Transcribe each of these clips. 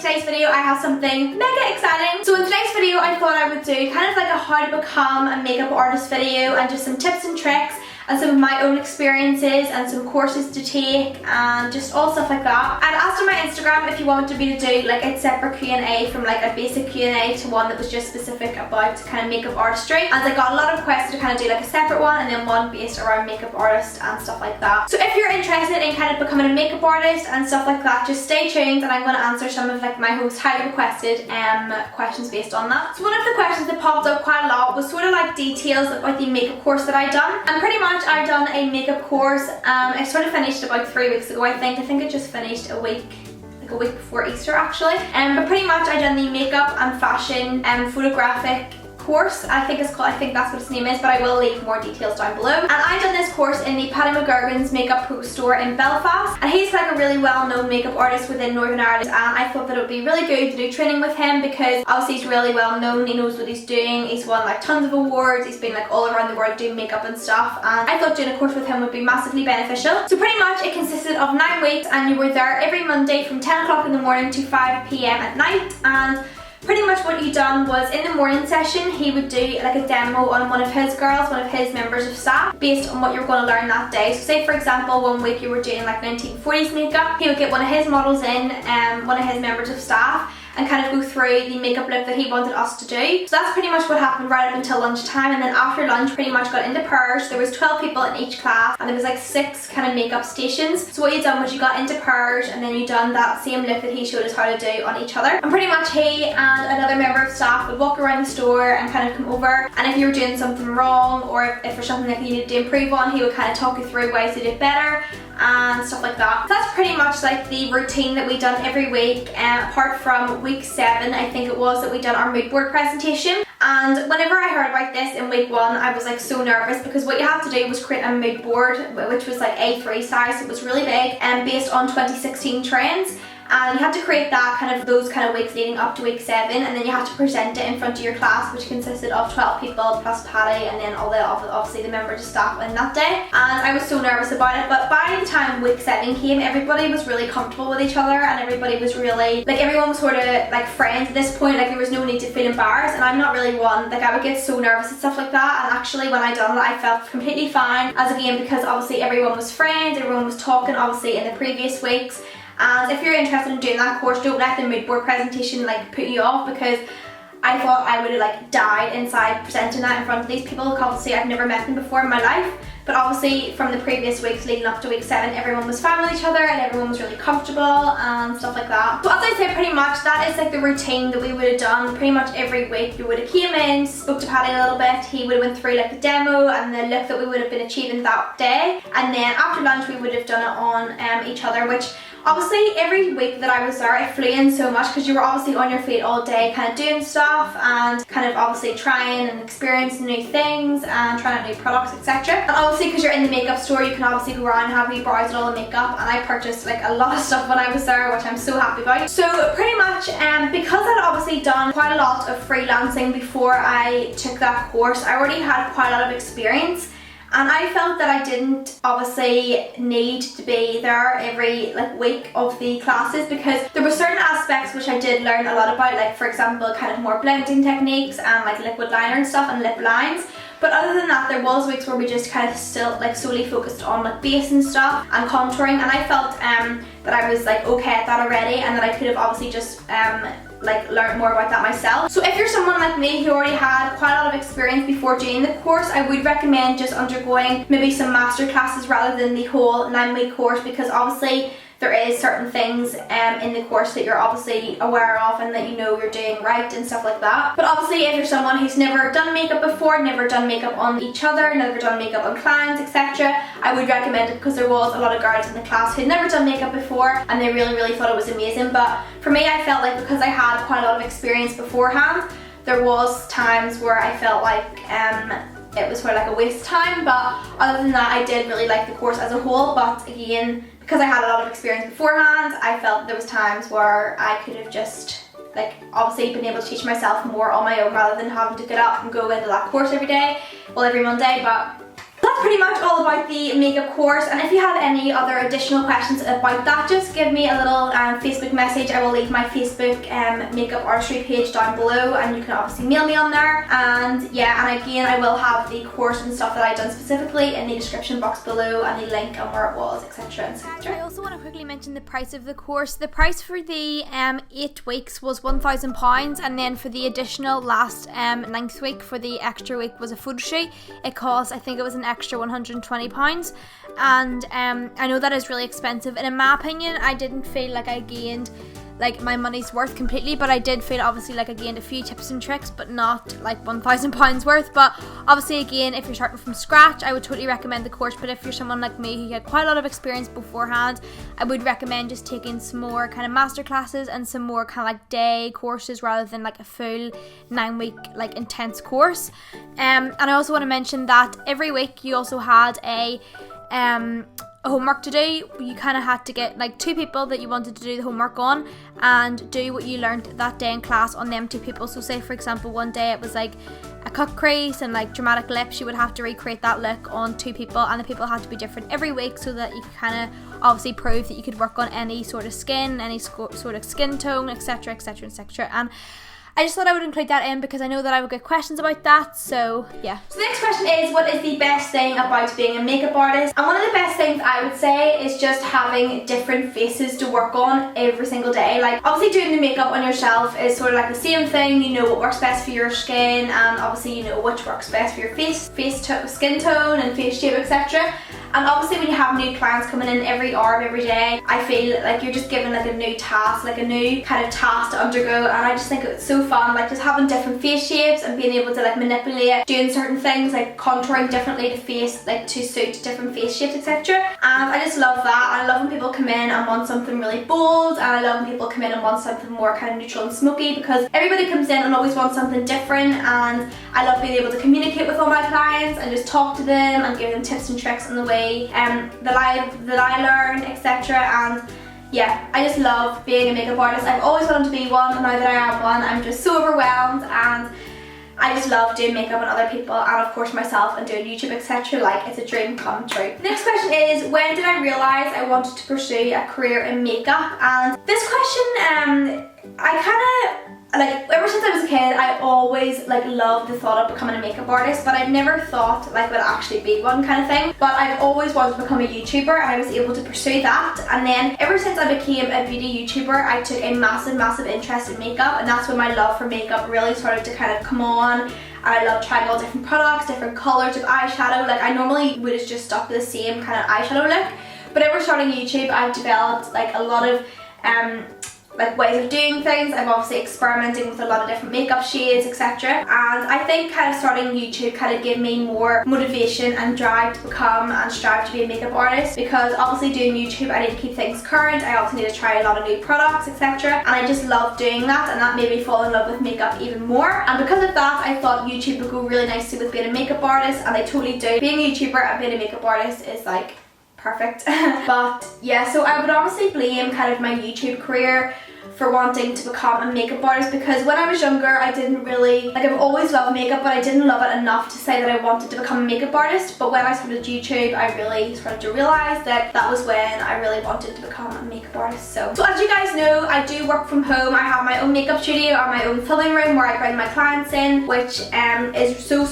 today's video I have something mega exciting. So in today's video I thought I would do kind of like a how to become a makeup artist video and just some tips and tricks and some of my own experiences and some courses to take and just all stuff like that. I'd asked on my Instagram if you wanted me to do like a separate Q&A from like a basic Q&A to one that was just specific about kind of makeup artistry, and I got a lot of requests to kind of do like a separate one and then one based around makeup artist and stuff like that. So if you're interested in kind of becoming a makeup artist and stuff like that, just stay tuned and I'm going to answer some of like my most highly requested questions based on that. So one of the questions that popped up quite a lot was sort of like details about the makeup course that I'd done, and pretty much I've done a makeup course. I sort of finished about 3 weeks ago. I think it just finished a week before Easter actually. But pretty much I done the makeup and fashion and photographic course, I think that's what its name is, but I will leave more details down below. And I done this course in the Paddy McGurgan's Makeup Pro store in Belfast, and he's like a really well-known makeup artist within Northern Ireland, and I thought that it would be really good to do training with him because obviously he's really well known, he knows what he's doing, he's won like tons of awards, he's been like all around the world doing makeup and stuff, and I thought doing a course with him would be massively beneficial. So pretty much it consisted of 9 weeks and you were there every Monday from 10 o'clock in the morning to 5 p.m. at night, and pretty much what he done was in the morning session he would do like a demo on one of his girls, one of his members of staff, based on what you're going to learn that day. So say for example one week you were doing like 1940s makeup, he would get one of his models in, one of his members of staff, and kind of go through the makeup look that he wanted us to do. So that's pretty much what happened right up until lunchtime, and then after lunch pretty much got into purge. There was 12 people in each class and there was like 6 kind of makeup stations. So what you done was you got into purge and then you done that same look that he showed us how to do on each other. And pretty much he and another member of staff would walk around the store and kind of come over, and if you were doing something wrong or if there's something that you needed to improve on, he would kind of talk you through ways to do it better and stuff like that. So that's pretty much like the routine that we done every week, apart from week 7 I think it was that we done our mood board presentation. And whenever I heard about this in week 1 I was like so nervous because what you had to do was create a mood board which was like A3 size, so it was really big and based on 2016 trends. And you had to create that those kind of weeks leading up to week 7, and then you had to present it in front of your class, which consisted of 12 people plus Paddy and then all the obviously the members of staff in that day. And I was so nervous about it, but by the time week 7 came, everybody was really comfortable with each other and everybody was really like, everyone was sort of like friends at this point. Like there was no need to feel embarrassed, and I'm not really one, like I would get so nervous and stuff like that, and actually when I done that I felt completely fine as again because obviously everyone was friends, everyone was talking obviously in the previous weeks. And if you're interested in doing that course, don't let the mood board presentation like put you off, because I thought I would have like died inside presenting that in front of these people. Obviously I've never met them before in my life, but obviously from the previous weeks leading up to week 7 everyone was fine with each other and everyone was really comfortable and stuff like that. So as I said, pretty much that is like the routine that we would have done pretty much every week. You would have came in, spoke to Paddy a little bit, he would have went through like the demo and the look that we would have been achieving that day, and then after lunch we would have done it on each other, which obviously every week that I was there I flew in so much because you were obviously on your feet all day kind of doing stuff and kind of obviously trying and experiencing new things and trying out new products, etc. And obviously because you're in the makeup store you can obviously go around and have a browse at all the makeup, and I purchased like a lot of stuff when I was there, which I'm so happy about. So pretty much because I'd obviously done quite a lot of freelancing before I took that course, I already had quite a lot of experience. And I felt that I didn't obviously need to be there every like week of the classes, because there were certain aspects which I did learn a lot about, like for example kind of more blending techniques and like liquid liner and stuff and lip lines. But other than that there was weeks where we just kind of still like solely focused on like base and stuff and contouring, and I felt that I was like okay at that already and that I could have obviously just like learn more about that myself. So if you're someone like me who already had quite a lot of experience before doing the course, I would recommend just undergoing maybe some master classes rather than the whole 9-week course, because obviously there is certain things in the course that you're obviously aware of and that you know you're doing right and stuff like that. But obviously if you're someone who's never done makeup before, never done makeup on each other, never done makeup on clients, etc., I would recommend it, because there was a lot of girls in the class who'd never done makeup before and they really thought it was amazing. But for me I felt like because I had quite a lot of experience beforehand, there was times where I felt like it was sort of like a waste of time. But other than that I did really like the course as a whole. But again, because I had a lot of experience beforehand, I felt there was times where I could have just like obviously been able to teach myself more on my own rather than having to get up and go into that course every day, well every Monday. But that's that's pretty much all about the makeup course, and if you have any other additional questions about that, just give me a little Facebook message. I will leave my Facebook makeup artistry page down below, and you can obviously mail me on there. And yeah, and again, I will have the course and stuff that I've done specifically in the description box below, and the link on where it was, etc, etc. I also want to quickly mention the price of the course. The price for the 8 weeks was £1,000, and then for the additional last 9th week, for the extra week, was a photo shoot. It cost, I think it was an extra £120, and I know that is really expensive, and in my opinion I didn't feel like I gained like my money's worth completely, but I did feel obviously like I gained a few tips and tricks, but not like £1,000 worth. But obviously again, if you're starting from scratch, I would totally recommend the course. But if you're someone like me who had quite a lot of experience beforehand, I would recommend just taking some more kind of master classes and some more kind of like day courses rather than like a full 9-week like intense course. And I also want to mention that every week you also had a homework to do. You kind of had to get like 2 people that you wanted to do the homework on and do what you learned that day in class on them 2 people. So say for example one day it was like a cut crease and like dramatic lips, you would have to recreate that look on 2 people, and the people had to be different every week so that you could kind of obviously prove that you could work on any sort of skin, any sort of skin tone, etc, etc, etc. And I just thought I would include that in because I know that I would get questions about that, so yeah. So the next question is, what is the best thing about being a makeup artist? And one of the best things I would say is just having different faces to work on every single day. Like obviously doing the makeup on yourself is sort of like the same thing. You know what works best for your skin, and obviously you know which works best for your skin tone and face shape, etc. And obviously when you have new clients coming in every hour of every day, I feel like you're just given like a new task, like a new kind of task to undergo, and I just think it's so fun, like just having different face shapes and being able to like manipulate, doing certain things like contouring differently to face, like to suit different face shapes, etc. And I just love that. I love when people come in and want something really bold, and I love when people come in and want something more kind of neutral and smoky, because everybody comes in and always wants something different, and I love being able to communicate with all my clients and just talk to them and give them tips and tricks on the way that I learn, etc. And yeah, I just love being a makeup artist. I've always wanted to be one, and now that I am one, I'm just so overwhelmed, and I just love doing makeup on other people and of course myself and doing YouTube, etc. Like it's a dream come true. The next question is, when did I realise I wanted to pursue a career in makeup? And this question, I kind of like ever since I was a kid, I always like loved the thought of becoming a makeup artist, but I've never thought like would actually be one kind of thing. But I've always wanted to become a YouTuber, and I was able to pursue that. And then ever since I became a beauty YouTuber, I took a massive interest in makeup, and that's when my love for makeup really started to kind of come on. I love trying all different products, different colours of eyeshadow. Like I normally would have just stuck with the same kind of eyeshadow look, but ever starting YouTube, I've developed like a lot of like ways of doing things. I'm obviously experimenting with a lot of different makeup shades, etc. And I think kind of starting YouTube kind of gave me more motivation and drive to become and strive to be a makeup artist, because obviously doing YouTube I need to keep things current, I also need to try a lot of new products, etc. And I just love doing that, and that made me fall in love with makeup even more. And because of that, I thought YouTube would go really nicely with being a makeup artist, and they totally do. Being a YouTuber and being a makeup artist is like perfect. But yeah, so I would honestly blame kind of my YouTube career for wanting to become a makeup artist, because when I was younger I didn't really, like I've always loved makeup, but I didn't love it enough to say that I wanted to become a makeup artist. But when I started YouTube, I really started to realise that that was when I really wanted to become a makeup artist. So as you guys know, I do work from home. I have my own makeup studio and my own filming room where I bring my clients in, which is so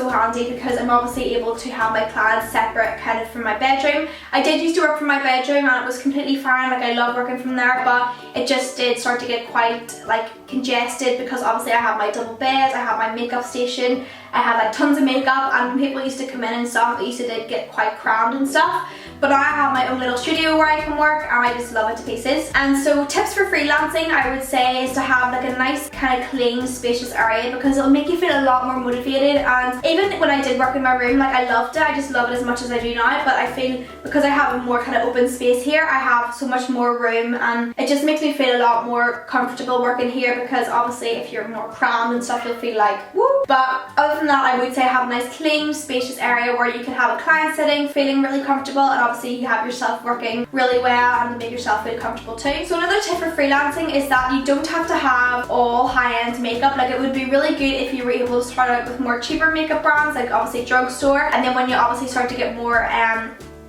handy, because I'm obviously able to have my clients separate kind of from my bedroom. I did used to work from my bedroom and it was completely fine, like I love working from there, but it just did start to get quite like congested, because obviously I have my double bed, I have my makeup station, I have like tons of makeup, and when people used to come in and stuff, it used to get quite crammed and stuff. But now I have my own little studio where I can work, and I just love it to pieces. And so tips for freelancing, I would say, is to have like a nice kind of clean, spacious area, because it'll make you feel a lot more motivated. And even when I did work in my room, like I loved it, I just love it as much as I do now, but I feel because I have a more kind of open space here, I have so much more room, and it just makes me feel a lot more comfortable working here, because obviously if you're more crammed and stuff, you'll feel like woo. But other than that, I would say have a nice clean, spacious area where you can have a client sitting, feeling really comfortable, and obviously you have yourself working really well and make yourself feel comfortable too. So another tip for freelancing is that you don't have to have all high-end makeup. Like, it would be really good if you were able to start out with more cheaper makeup brands, like obviously drugstore, and then when you obviously start to get more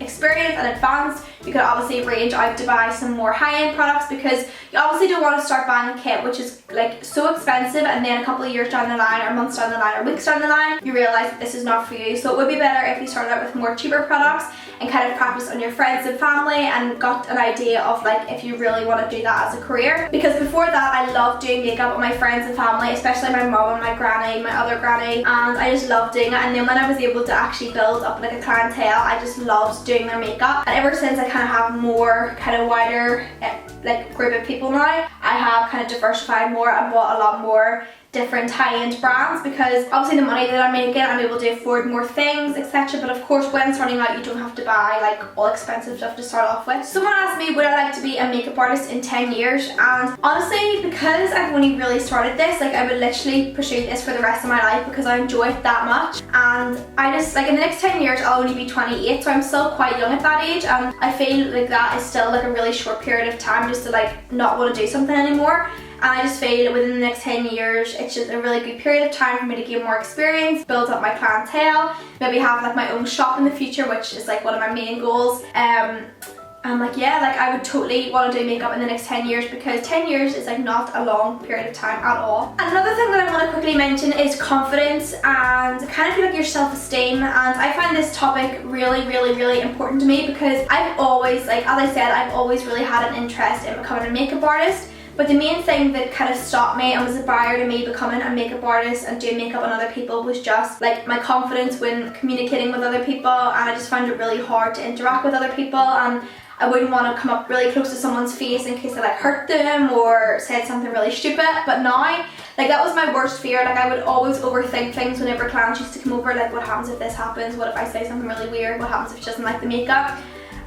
experience and advanced, you could obviously range out to buy some more high-end products, because you obviously don't want to start buying a kit which is like so expensive and then a couple of years down the line, or months down the line, or weeks down the line, you realize that this is not for you. So it would be better if you started out with more cheaper products and kind of practice on your friends and family and got an idea of like if you really want to do that as a career. Because before that, I loved doing makeup on my friends and family, especially my mom and my granny, my other granny, and I just loved doing it. And then when I was able to actually build up like a clientele, I just loved doing their makeup. And ever since I kind of have more kind of wider like group of people now, I have kind of diversified more and bought a lot more different high-end brands, because obviously the money that I'm making, I'm able to afford more things, etc. But of course, when starting out, you don't have to buy like all expensive stuff to start off with. Someone asked me, would I like to be a makeup artist in 10 years? And honestly, because I've only really started this, like I would literally pursue this for the rest of my life because I enjoy it that much. And I just, like in the next 10 years, I'll only be 28, so I'm still quite young at that age, and I feel like that is still like a really short period of time just to like not want to do something anymore. And I just feel within the next 10 years, it's just a really good period of time for me to gain more experience, build up my clientele, maybe have like my own shop in the future, which is like one of my main goals. And like, yeah, like I would totally want to do makeup in the next 10 years, because 10 years is like not a long period of time at all. And another thing that I want to quickly mention is confidence and kind of like your self-esteem. And I find this topic really, really, really important to me, because I've always, like as I said, I've always really had an interest in becoming a makeup artist. But the main thing that kind of stopped me and was a barrier to me becoming a makeup artist and doing makeup on other people was just like my confidence when communicating with other people, and I just found it really hard to interact with other people, and I wouldn't want to come up really close to someone's face in case I like hurt them or said something really stupid. But now, like that was my worst fear. Like I would always overthink things whenever clients used to come over, like what happens if this happens, what if I say something really weird, what happens if she doesn't like the makeup.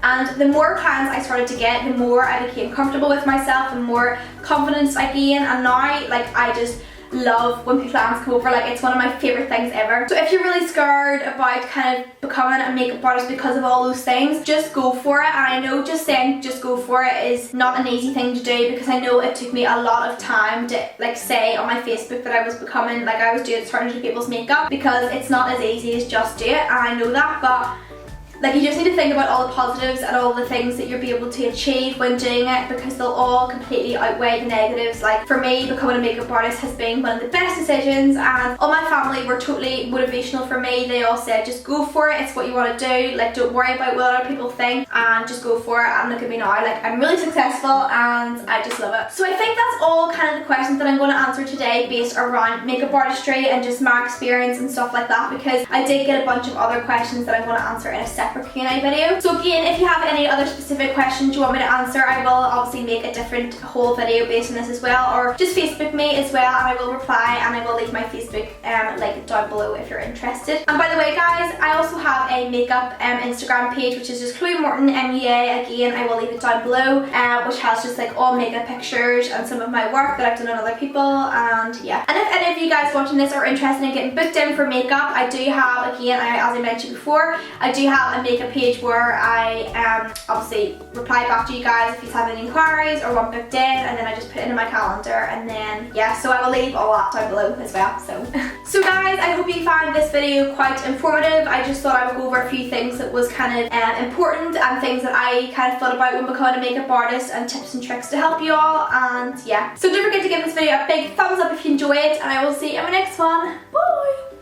And the more clients I started to get, the more I became comfortable with myself, the more confidence I gained, and now like I just love when clients come over. Like it's one of my favorite things ever. So if you're really scared about kind of becoming a makeup artist because of all those things, just go for it. And I know just saying just go for it is not an easy thing to do, because I know it took me a lot of time to like say on my Facebook that I was becoming, like I was starting to do people's makeup, because it's not as easy as just do it, and I know that. But like you just need to think about all the positives and all the things that you'll be able to achieve when doing it, because they'll all completely outweigh the negatives. Like for me, becoming a makeup artist has been one of the best decisions, and all my family were totally motivational for me. They all said just go for it, it's what you want to do, like don't worry about what other people think and just go for it. And look at me now, like I'm really successful and I just love it. So I think that's all kind of the questions that I'm going to answer today based around makeup artistry and just my experience and stuff like that, because I did get a bunch of other questions that I'm going to answer in a separate Q&A video. So again, if you have any other specific questions you want me to answer, I will obviously make a different whole video based on this as well, or just Facebook me as well, and I will reply, and I will leave my Facebook link down below if you're interested. And by the way guys, I also have a makeup Instagram page, which is just Chloe Morton MUA. Again, I will leave it down below, which has just like all makeup pictures and some of my work that I've done on other people. And yeah, and if any of you guys watching this are interested in getting booked in for makeup, I do have, again, as I mentioned before, I do have a makeup page where I obviously reply back to you guys if you have any inquiries or want booked in, and then I just put it into my calendar, and then yeah, so I will leave all that down below as well. So guys, I hope you found this video quite informative. I just thought I would go over a few things that was kind of important, and things that I kind of thought about when becoming a makeup artist, and tips and tricks to help you all. And yeah, so don't forget to give this video a big thumbs up if you enjoy it, and I will see you in my next one. Bye!